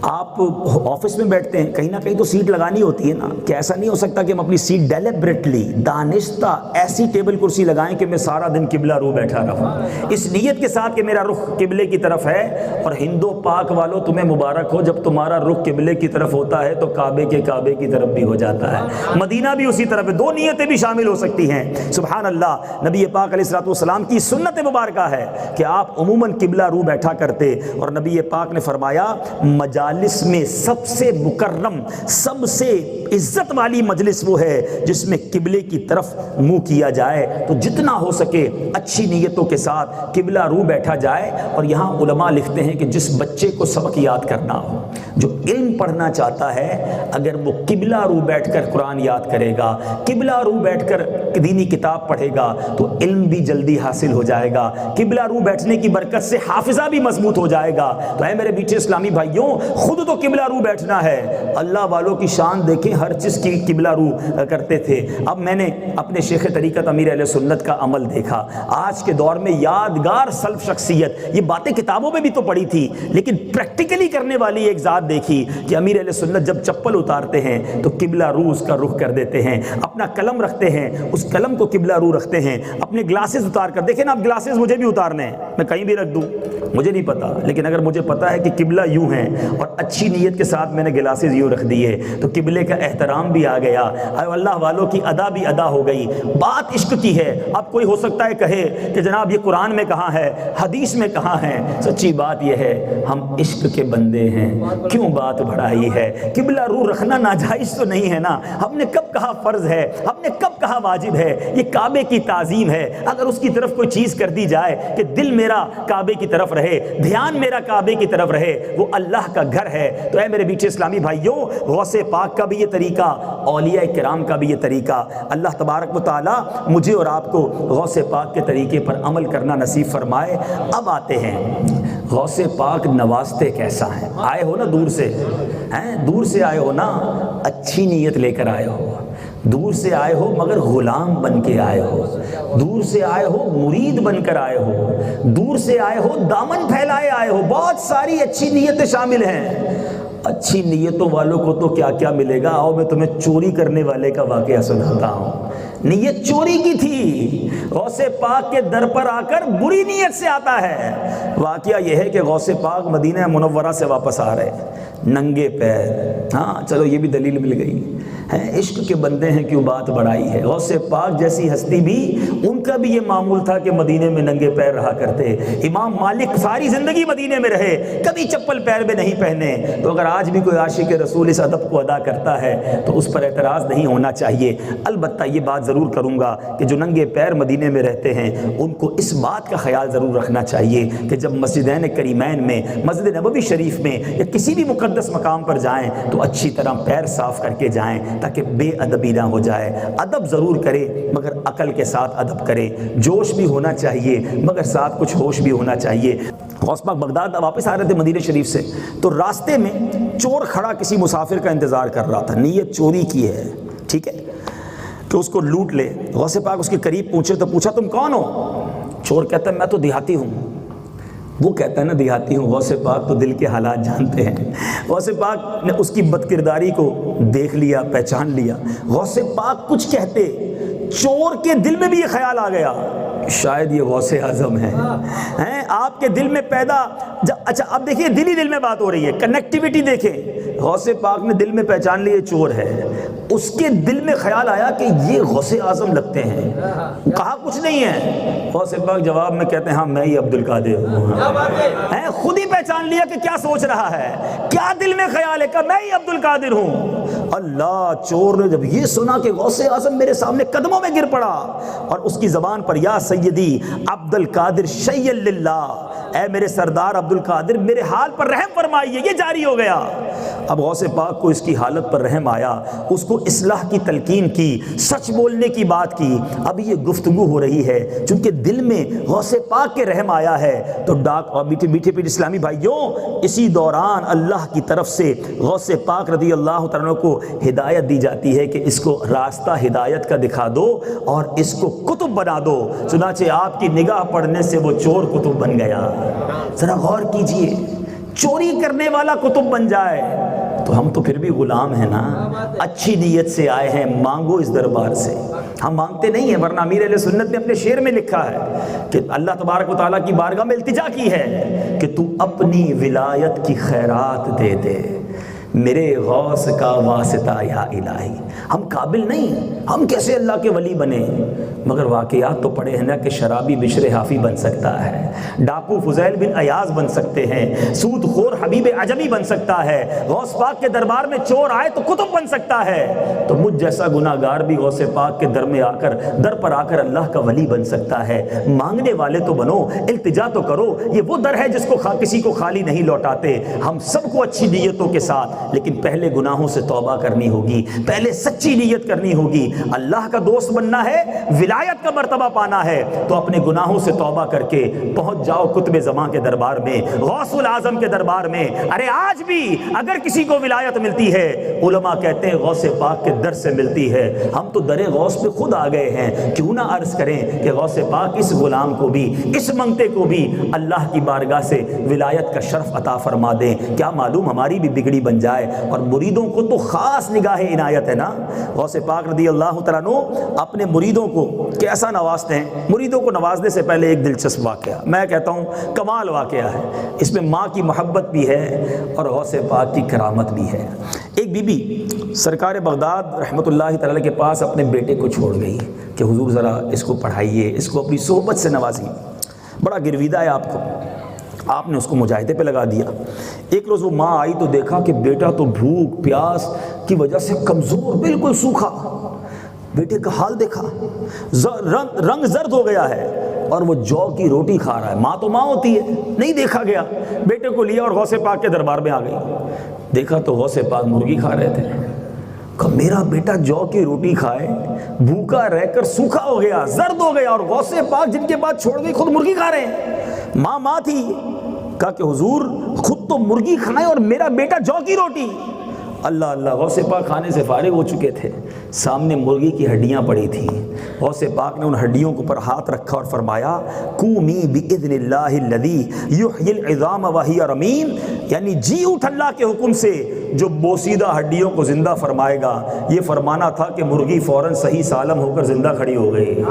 آپ آفس میں بیٹھتے ہیں، کہیں نہ کہیں تو سیٹ لگانی ہوتی ہے نا، کہ ایسا نہیں ہو سکتا کہ ہم اپنی سیٹ ڈیلیبریٹلی دانستہ ایسی ٹیبل کرسی لگائیں کہ میں سارا دن قبلہ رو بیٹھا رہوں، اس نیت کے ساتھ کہ میرا رخ قبلے کی طرف ہے۔ اور ہندو پاک والوں تمہیں مبارک ہو، جب تمہارا رخ قبلے کی طرف ہوتا ہے تو کعبے کی طرف بھی ہو جاتا ہے، مدینہ بھی اسی طرف ہے، دو نیتیں بھی شامل ہو سکتی ہیں۔ سبحان اللہ، نبی پاک علیہ الصلوۃ والسلام کی سنت مبارکہ ہے کہ آپ عموماً قبلہ رو بیٹھا کرتے، اور نبی پاک نے فرمایا مجالس میں سب سے مکرم، سب سے عزت والی مجلس وہ ہے جس میں قبلے کی طرف منہ کیا جائے، تو جتنا ہو سکے اچھی نیتوں کے ساتھ قبلہ رو بیٹھا جائے۔ اور یہاں علماء لکھتے ہیں کہ جس بچے کو سبق یاد کرنا ہو، جو علم پڑھنا چاہتا ہے، اگر وہ قبلہ رو بیٹھ کر قرآن یاد کرے گا، قبلہ رو بیٹھ کر دینی کتاب پڑھے گا تو علم بھی جلدی حاصل ہو جائے گا، قبلہ رو بیٹھنے کی برکت سے حافظہ بھی مضبوط ہو جائے گا۔ تو اے میرے میٹھے اسلامی بھائیوں، خود تو قبلہ رو بیٹھنا ہے، اللہ والوں کی شان دیکھیں، ہر چیز کی قبلہ رو کرتے تھے۔ اب میں نے اپنے شیخ طریقت امیر اہل سنت کا عمل دیکھا، آج کے دور میں یادگار سلف شخصیت، یہ باتیں کتابوں میں بھی تو پڑھی تھی لیکن پریکٹیکلی کرنے والی ایک ذات دیکھی کہ امیر اہل سنت جب چپل اتارتے ہیں تو قبلہ رو اس کا رخ کر دیتے ہیں، اپنا قلم رکھتے ہیں اس قلم کو قبلہ رو رکھتے ہیں، اپنے گلاسز اتار کر، دیکھیں نا اب گلاسز مجھے بھی اتارنے ہیں، میں کہیں بھی رکھ دوں مجھے نہیں پتا، لیکن اگر مجھے پتا ہے کہ قبلہ یوں ہے اور اچھی نیت کے ساتھ میں نے گلاسز یوں رکھ دیے تو قبلے کا احترام بھی آ گیا، اللہ والوں کی ادا بھی ادا ہو گئی۔ بات عشق کی ہے۔ اب کوئی ہو سکتا ہے کہے کہ جناب یہ قرآن میں کہاں ہے، حدیث میں کہاں ہے؟ سچی بات یہ ہے ہم عشق کے بندے ہیں، کیوں بات بڑھائی ہے؟ قبلہ رو رکھنا ناجائز تو نہیں ہے نا، ہم نے کب کہا فرض ہے، ہم نے کب کہا واجب ہے؟ یہ کعبے کی تعظیم ہے، اگر اس کی طرف کوئی چیز کر دی جائے کہ دل میرا کعبے کی طرف رہے، دھیان میرا کعبے کی طرف رہے، وہ اللہ کا گھر ہے۔ تو اے میرے بیچے اسلامی بھائیوں، غوث پاک کا بھی یہ طریقہ، اولیاء کرام کا بھی یہ طریقہ، اللہ تبارک و تعالی مجھے اور آپ کو غوث پاک کے طریقے پر عمل کرنا نصیب فرمائے۔ اب آتے ہیں غوث پاک نوازتے کیسا ہیں؟ آئے ہو نا دور سے، ہیں دور سے آئے ہو نا، اچھی نیت لے کر آئے ہو، دور سے آئے ہو مگر غلام بن کے آئے ہو، دور سے آئے ہو مرید بن کر آئے ہو، دور سے آئے ہو دامن پھیلائے آئے ہو، بہت ساری اچھی نیتیں شامل ہیں۔ اچھی نیتوں والوں کو تو کیا کیا ملے گا، آؤ میں تمہیں چوری کرنے والے کا واقعہ سناتا ہوں۔ نیت چوری کی تھی، غوث پاک کے در پر آ کر بری نیت سے آتا ہے۔ واقعہ یہ ہے کہ غوث پاک مدینہ منورہ سے واپس آ رہے ننگے پیر، ہاں چلو یہ بھی دلیل مل گئی ہے، عشق کے بندے ہیں کیوں بات بڑھائی ہے۔ غوث پاک جیسی ہستی بھی، ان کا بھی یہ معمول تھا کہ مدینے میں ننگے پیر رہا کرتے۔ امام مالک ساری زندگی مدینے میں رہے، کبھی چپل پیر میں نہیں پہنے۔ تو اگر آج بھی کوئی عاشق رسول اس ادب کو ادا کرتا ہے تو اس پر اعتراض نہیں ہونا چاہیے۔ البتہ یہ بات ضرور کروں گا کہ جو ننگے پیر مدینے میں رہتے ہیں ان کو اس بات کا خیال ضرور رکھنا چاہیے کہ جب مسجدین کریمین میں، مسجد نبوی شریف میں یا کسی بھی مقدس مقام پر جائیں تو اچھی طرح پیر صاف کر کے جائیں تاکہ بے ادبی نہ ہو جائے۔ ادب ضرور کرے مگر عقل کے ساتھ ادب کرے، جوش بھی ہونا چاہیے مگر ساتھ کچھ ہوش بھی ہونا چاہیے۔ غوث پاک بغداد واپس آ رہے تھے مدینہ شریف سے، تو راستے میں چور کھڑا کسی مسافر کا انتظار کر رہا تھا، نیت چوری کی ہے، ٹھیک ہے، کہ اس کو لوٹ لے۔ غوث پاک اس کے قریب پہنچے تو پوچھا تم کون ہو؟ چور کہتا ہے میں تو دیہاتی ہوں۔ وہ کہتا ہے نا دیہاتی ہوں، غوث پاک تو دل کے حالات جانتے ہیں۔ غوث پاک نے اس کی بد کرداری کو دیکھ لیا، پہچان لیا۔ غوث پاک کچھ کہتے، چور کے دل میں بھی یہ خیال آ گیا شاید یہ غوث اعظم ہیں۔ آپ کے دل میں پیدا، اچھا اب دیکھیے دل ہی دل میں بات ہو رہی ہے، کنیکٹیویٹی دیکھیں۔ غوث پاک نے دل میں پہچان لی یہ چور ہے، اس کے دل میں خیال آیا کہ یہ غوث اعظم لگتے ہیں، کہا کچھ نہیں ہے۔ غوث پاک جواب میں کہتے ہیں ہاں میں ہی عبد القادر ہوں۔ خود ہی پہچان لیا کہ کیا سوچ رہا ہے، کیا دل میں خیال ہے کہ میں ہی عبد القادر ہوں۔ اللہ، چور نے جب یہ سنا کہ غوث اعظم میرے سامنے قدموں میں گر پڑا، اور اس کی زبان پر یا سیدی عبد القادر شیئا للہ، اے میرے سردار عبد القادر میرے حال پر رحم فرمائیے، یہ جاری ہو گیا۔ اب غوث پاک کو اس کی حالت پر رحم آیا، اس کو اصلاح کی تلقین کی، سچ بولنے کی بات کی۔ اب یہ گفتگو ہو رہی ہے چونکہ دل میں غوث پاک کے رحم آیا ہے، تو اور میٹھے پیٹ اسلامی بھائیوں، اسی دوران اللہ کی طرف سے غوث پاک رضی اللہ تعالیٰ کو ہدایت دی جاتی ہے کہ اس کو راستہ ہدایت کا دکھا دو اور اس کو کتب بنا دو۔ چنانچہ آپ کی نگاہ پڑنے سے وہ چور کتب بن گیا۔ ذرا غور کیجئے، چوری کرنے والا کتب بن جائے تو ہم تو پھر بھی غلام ہیں نا، اچھی نیت سے آئے ہیں، مانگو اس دربار سے۔ ہم مانگتے نہیں ہیں، ورنہ امیر اہل سنت نے اپنے شعر میں لکھا ہے کہ اللہ تبارک و تعالیٰ کی بارگاہ میں التجا کی ہے کہ تو اپنی ولایت کی خیرات دے دے، میرے غوث کا واسطہ یا الہی۔ ہم قابل نہیں، ہم کیسے اللہ کے ولی بنے؟ مگر واقعات تو پڑے ہیں نا کہ شرابی بشر حافی بن سکتا ہے، ڈاکو فضیل بن ایاز بن سکتے ہیں، سود خور حبیب عجمی بن سکتا ہے، غوث پاک کے دربار میں چور آئے تو کتب بن سکتا ہے، تو مجھ جیسا گناہ گار بھی غوث پاک کے در پر آ کر اللہ کا ولی بن سکتا ہے۔ مانگنے والے تو بنو، التجا تو کرو، یہ وہ در ہے جس کو کسی کو خالی نہیں لوٹاتے۔ ہم سب کو اچھی نیتوں کے ساتھ، لیکن پہلے گناہوں سے توبہ کرنی ہوگی، پہلے سچی نیت کرنی ہوگی۔ اللہ کا دوست بننا ہے، ولایت کا مرتبہ پانا ہے، تو اپنے گناہوں سے توبہ کر کے پہنچ جاؤ قطب زمان کے دربار میں، غوث العظم کے دربار میں۔ ارے آج بھی اگر کسی کو ولایت ملتی ہے، علماء کہتے ہیں غوث پاک کے در سے ملتی ہے۔ ہم تو در غوث پہ خود آ گئے ہیں، کیوں نہ عرض کریں کہ غوث پاک اس غلام کو بھی، اس منگتے کو بھی اللہ کی بارگاہ سے ولایت کا شرف عطا فرما دیں۔ کیا معلوم ہماری بھی بگڑی بن جائے، اور مریدوں کو تو خاص نگاہ عنایت ہے نا۔ غوث پاک رضی اللہ تعالیٰ عنہ اپنے مریدوں کو کیسا نوازتے ہیں۔ مریدوں کو نوازنے سے پہلے ایک دلچسپ واقعہ، میں کہتا ہوں کمال واقعہ ہے، اس میں ماں کی محبت بھی ہے اور غوث پاک کی کرامت بھی ہے۔ ایک بی بی سرکار بغداد رحمۃ اللہ تعالی کے پاس اپنے بیٹے کو چھوڑ گئی کہ حضور ذرا اس کو پڑھائیے، اس کو اپنی صحبت سے نوازیے، بڑا گرویدہ ہے آپ کو۔ آپ نے اس کو مجاہدے پہ لگا دیا۔ ایک روز وہ ماں آئی تو دیکھا کہ بیٹا تو بھوک پیاس کی وجہ سے کمزور، بالکل سوکھا۔ بیٹے کا حال دیکھا، رنگ زرد ہو گیا ہے اور وہ جو کی روٹی کھا رہا ہے۔ ماں تو ماں ہوتی ہے، نہیں دیکھا گیا، بیٹے کو لیا اور غوث پاک کے دربار میں آ گئی۔ دیکھا تو غوث پاک مرغی کھا رہے تھے۔ کہا میرا بیٹا جو کی روٹی کھائے، بھوکا رہ کر سوکھا ہو گیا، زرد ہو گیا، اور غوث پاک جن کے بعد چھوڑ گئی خود مرغی کھا رہے ہیں۔ ماں تھی۔ کہا کہ حضور خود تو مرغی کھائے اور میرا بیٹا جو کی روٹی۔ اللہ اللہ، غوث پاک کھانے سے فارغ ہو چکے تھے، سامنے مرغی کی ہڈیاں پڑی تھیں۔ غوث پاک نے ان ہڈیوں کے اوپر ہاتھ رکھا اور فرمایا قومی باذن اللہ الذی یحیی العظام وہی رمیم، یعنی جی اٹھ اللہ کے حکم سے جو بوسیدہ ہڈیوں کو زندہ فرمائے گا۔ یہ فرمانا تھا کہ مرغی فوراً صحیح سالم ہو کر زندہ کھڑی ہو گئی۔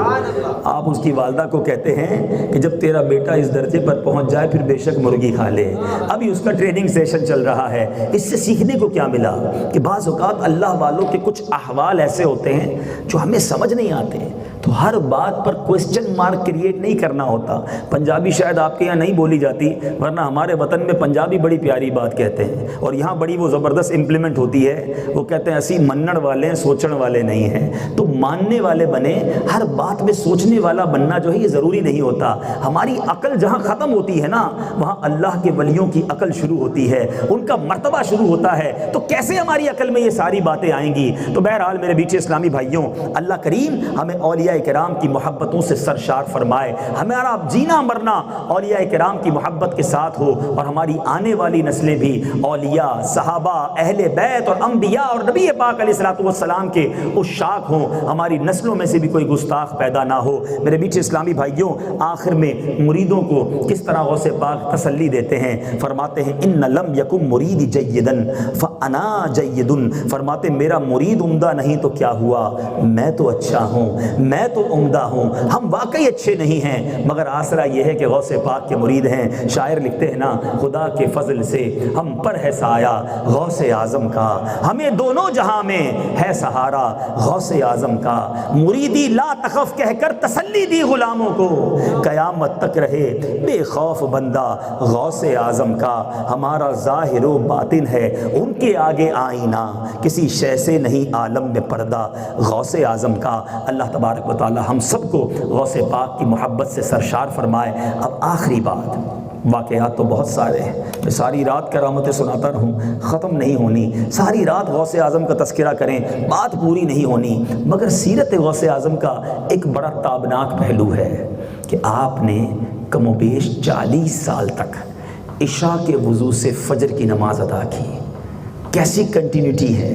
آپ اس کی والدہ کو کہتے ہیں کہ جب تیرا بیٹا اس درجے پر پہنچ جائے پھر بے شک مرغی کھا لے۔ ابھی اس کا ٹریننگ سیشن چل رہا ہے۔ اس سے سیکھنے کو کیا ملا کہ بعض اوقات اللہ والوں کے کچھ احوال ایسے ہوتے ہیں جو ہمیں سمجھ نہیں آتے، تو ہر بات پر کوسچن مارک کریٹ نہیں کرنا ہوتا۔ پنجابی شاید آپ کے یہاں نہیں بولی جاتی، ورنہ ہمارے وطن میں پنجابی بڑی پیاری بات کہتے ہیں، اور یہاں بڑی وہ زبردست امپلیمنٹ ہوتی ہے۔ وہ کہتے ہیں اسی منن والے سوچن والے نہیں ہیں، تو ماننے والے بنے۔ ہر بات میں سوچنے والا بننا جو ہے یہ ضروری نہیں ہوتا۔ ہماری عقل جہاں ختم ہوتی ہے نا، وہاں اللہ کے ولیوں کی عقل شروع ہوتی ہے، ان کا مرتبہ شروع ہوتا ہے۔ تو کیسے ہماری عقل میں یہ ساری باتیں آئیں گی؟ تو بہرحال میرے بیچ اسلامی بھائیوں، اللہ کریم ہمیں اولیاء کرام کی محبتوں سے سرشار فرمائے، ہمارا جینا مرنا اولیاء کرام کی محبت کے ساتھ ہو، اور ہماری آنے والی نسلیں بھی اولیاء، صحابہ، اہل بیت اور انبیاء اور نبی پاک علیہ الصلوۃ والسلام کے عشاق ہوں، ہماری نسلوں میں سے بھی کوئی گستاخ پیدا نہ ہو۔ میرے میٹھے اسلامی بھائیوں، آخر میں مریدوں کو کس طرح غوث پاک تسلی دیتے ہیں، فرماتے ہیں ان لم یکم مرید جیدا فانا جید، فرماتے میرا مرید عمدہ نہیں تو کیا ہوا، میں تو اچھا ہوں، میں تو عمدہ ہوں۔ ہم واقعی اچھے نہیں ہیں، مگر آسرا یہ ہے کہ غوث پاک کے مرید ہیں۔ شاعر لکھتے ہیں نا، خدا کے فضل سے ہم پر ہے سایہ غوث اعظم کا، ہمیں دونوں جہاں میں ہے سہارا غوث اعظم کا، مریدی لا تخف کہہ کر تسلی دی غلاموں کو، قیامت تک رہے بے خوف بندہ غوث اعظم کا، ہمارا ظاہر و باطن ہے ان کے آگے آئینہ، کسی شے سے نہیں عالم میں پردہ غوث اعظم کا۔ اللہ تبارک و تعالی ہم سب کو غوث پاک کی محبت سے سرشار فرمائے۔ اب آخری بات، واقعات تو بہت سارے ہیں، میں ساری رات کرامتیں سناتا رہوں ختم نہیں ہونی، ساری رات غوث اعظم کا تذکرہ کریں بات پوری نہیں ہونی، مگر سیرت غوث اعظم کا ایک بڑا تابناک پہلو ہے کہ آپ نے کم و بیش 40 سال تک عشاء کے وضو سے فجر کی نماز ادا کی۔ کیسی کنٹینیوٹی ہے،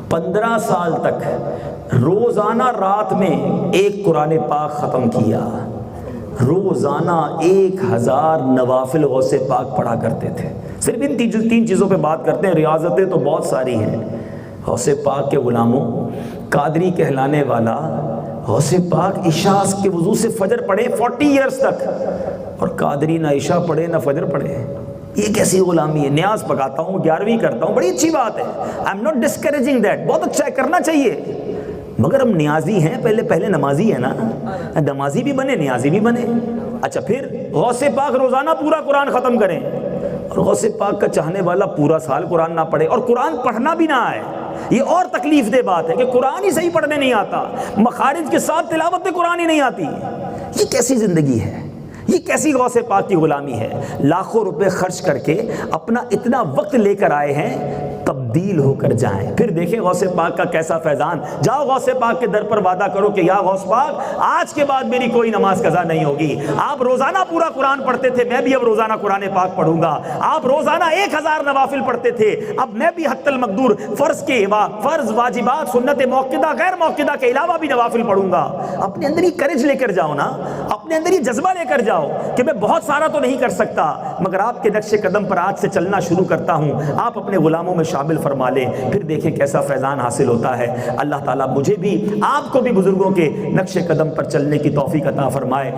15 سال تک روزانہ رات میں ایک قرآن پاک ختم کیا، روزانہ 1000 نوافل غوث پاک پڑھا کرتے تھے۔ صرف ان تین چیزوں پہ بات کرتے ہیں، ریاضتیں تو بہت ساری ہیں۔ غوث پاک کے غلاموں، قادری کہلانے والا غوث پاک عشاء کے وضو سے فجر پڑھے 40 ایئرز تک، اور قادری نہ عشاء پڑھے نہ فجر پڑھے، یہ کیسی غلامی ہے؟ نیاز پکاتا ہوں، 11ویں کرتا ہوں، بڑی اچھی بات ہے، I am not discouraging that, بہت اچھا ہے، کرنا چاہیے، مگر ہم نیازی ہیں، پہلے نمازی ہیں نا، نمازی بھی بنے نیازی بھی بنے۔ اچھا پھر غوث پاک روزانہ پورا قرآن ختم کریں، اور غوث پاک کا چاہنے والا پورا سال قرآن نہ پڑھے اور قرآن پڑھنا بھی نہ آئے۔ یہ اور تکلیف دہ بات ہے کہ قرآن ہی صحیح پڑھنے نہیں آتا، مخارج کے ساتھ تلاوت قرآن ہی نہیں آتی۔ یہ کیسی زندگی ہے؟ یہ کیسی غوث پاک کی غلامی ہے؟ لاکھوں روپے خرچ کر کے اپنا اتنا وقت لے کر آئے ہیں، تبدیل ہو کر جائیں، پھر دیکھیں غوث پاک کا کیسا فیضان۔ جاؤ غوث پاک کے در پر وعدہ کرو کہ یا غوث پاک آج کے بعد میری کوئی نماز قضا نہیں ہوگی۔ آپ روزانہ پورا قرآن پڑھتے تھے، میں بھی اب روزانہ قرآن پاک پڑھوں گا۔ آپ روزانہ 1000 نوافل پڑھتے تھے، اب میں بھی حتی المقدور فرض واجبات سنت موقدہ غیر موقدہ کے علاوہ بھی نوافل پڑھوں گا۔ اپنے اندر ہی کرج لے کر جاؤ نا، اپنے اندر ہی جذبہ لے کر جاؤ کہ میں بہت سارا تو نہیں کر سکتا، مگر آپ کے نقش قدم پر آج سے چلنا شروع کرتا ہوں، آپ اپنے غلاموں میں شامل فرما لیں، پھر دیکھیں کیسا فیضان حاصل ہوتا ہے۔ اللہ تعالیٰ مجھے بھی آپ کو بھی بزرگوں کے نقش قدم پر چلنے کی توفیق عطا فرمائے۔